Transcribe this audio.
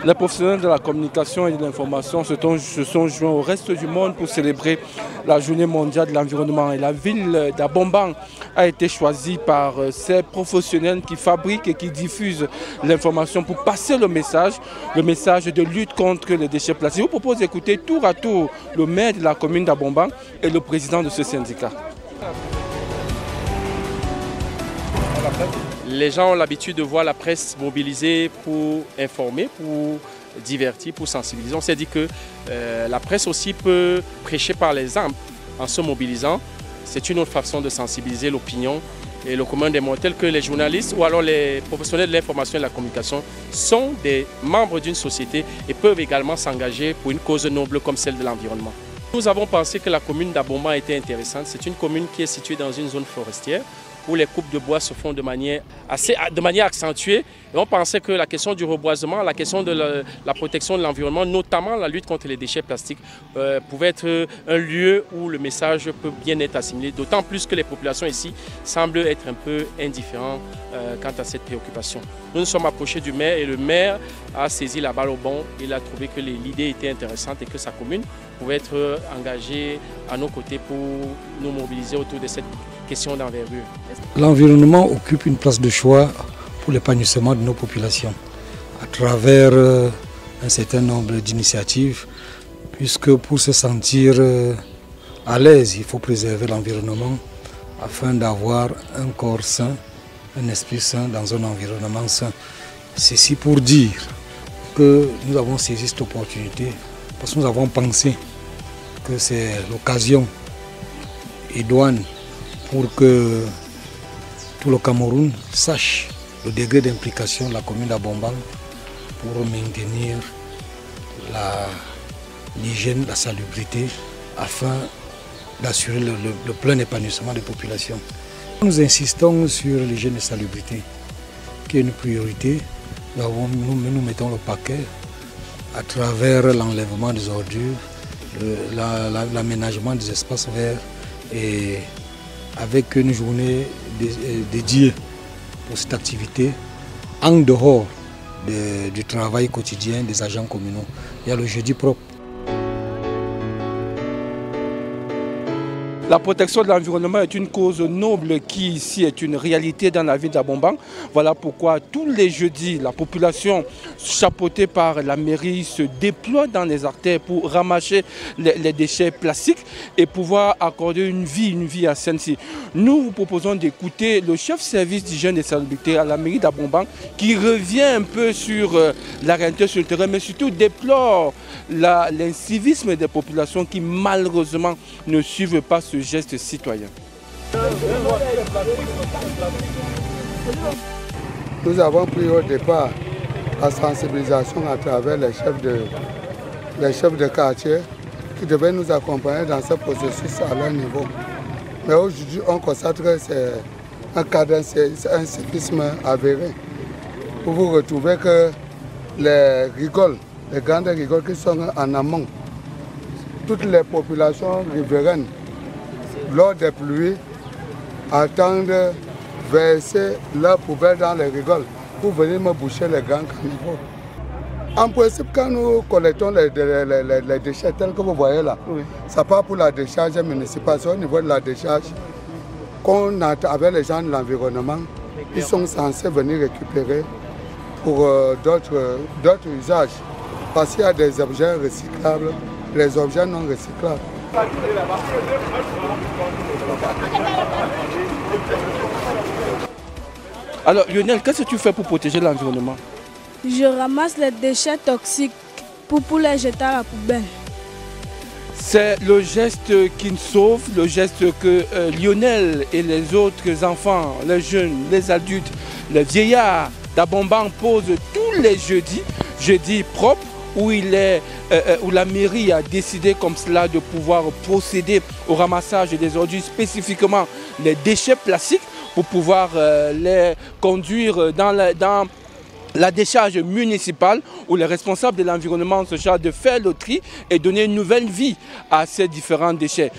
Les professionnels de la communication et de l'information se sont joints au reste du monde pour célébrer la journée mondiale de l'environnement. Et la ville d'Abomban a été choisie par ces professionnels qui fabriquent et qui diffusent l'information pour passer le message de lutte contre les déchets plastiques. Je vous propose d'écouter tour à tour le maire de la commune d'Abomban et le président de ce syndicat. Les gens ont l'habitude de voir la presse mobilisée pour informer, pour divertir, pour sensibiliser. On s'est dit que la presse aussi peut prêcher par l'exemple en se mobilisant. C'est une autre façon de sensibiliser l'opinion et le commun des mortels que les journalistes ou alors les professionnels de l'information et de la communication sont des membres d'une société et peuvent également s'engager pour une cause noble comme celle de l'environnement. Nous avons pensé que la commune d'Abomban était intéressante. C'est une commune qui est située dans une zone forestière où les coupes de bois se font de manière accentuée. Et on pensait que la question du reboisement, la question de la protection de l'environnement, notamment la lutte contre les déchets plastiques, pouvait être un lieu où le message peut bien être assimilé. D'autant plus que les populations ici semblent être un peu indifférentes quant à cette préoccupation. Nous nous sommes approchés du maire et le maire a saisi la balle au bon. Il a trouvé que l'idée était intéressante et que sa commune pouvait être engagée à nos côtés pour nous mobiliser autour de cette question d'envergure. L'environnement occupe une place de choix pour l'épanouissement de nos populations à travers un certain nombre d'initiatives, puisque pour se sentir à l'aise, il faut préserver l'environnement afin d'avoir un corps sain, un esprit sain dans un environnement sain. Ceci pour dire que nous avons saisi cette opportunité parce que nous avons pensé que c'est l'occasion idoine pour que tout le Cameroun sache le degré d'implication de la commune d'Abomban pour maintenir l'hygiène, la salubrité, afin d'assurer le plein épanouissement des populations. Nous insistons sur l'hygiène et la salubrité, qui est une priorité. Nous mettons le paquet à travers l'enlèvement des ordures, l'aménagement des espaces verts et avec une journée dédiée pour cette activité en dehors du travail quotidien des agents communaux. Il y a le jeudi propre. La protection de l'environnement est une cause noble qui ici est une réalité dans la ville d'Abomban. Voilà pourquoi tous les jeudis, la population chapeautée par la mairie se déploie dans les artères pour ramasser les déchets plastiques et pouvoir accorder une vie à celle-ci. Nous vous proposons d'écouter le chef service d'hygiène et salubrité à la mairie d'Abomban qui revient un peu sur la réalité sur le terrain, mais surtout déplore l'incivisme des populations qui malheureusement ne suivent pas ce geste citoyen. Nous avons pris au départ la sensibilisation à travers les chefs de quartier qui devaient nous accompagner dans ce processus à leur niveau. Mais aujourd'hui, on constate que c'est un cas d'un civisme avéré. Vous vous retrouvez que les grandes rigoles qui sont en amont, toutes les populations riveraines, lors des pluies, attendent verser leur poubelle dans les rigoles pour venir me boucher les grands caniveaux. En principe, quand nous collectons les déchets tels que vous voyez là, oui, ça part pour la décharge municipale. C'est au niveau de la décharge qu'on a avec les gens de l'environnement. Ils sont censés venir récupérer pour d'autres usages. Parce qu'il y a des objets recyclables, les objets non recyclables. Alors Lionel, qu'est-ce que tu fais pour protéger l'environnement? Je ramasse les déchets toxiques pour les jeter à la poubelle. C'est le geste qui nous sauve, le geste que Lionel et les autres enfants, les jeunes, les adultes, les vieillards d'Abomban posent tous les jeudis propres, où la mairie a décidé comme cela de pouvoir procéder au ramassage des ordures, spécifiquement les déchets plastiques, pour pouvoir les conduire dans la décharge municipale où les responsables de l'environnement se chargent de faire le tri et donner une nouvelle vie à ces différents déchets.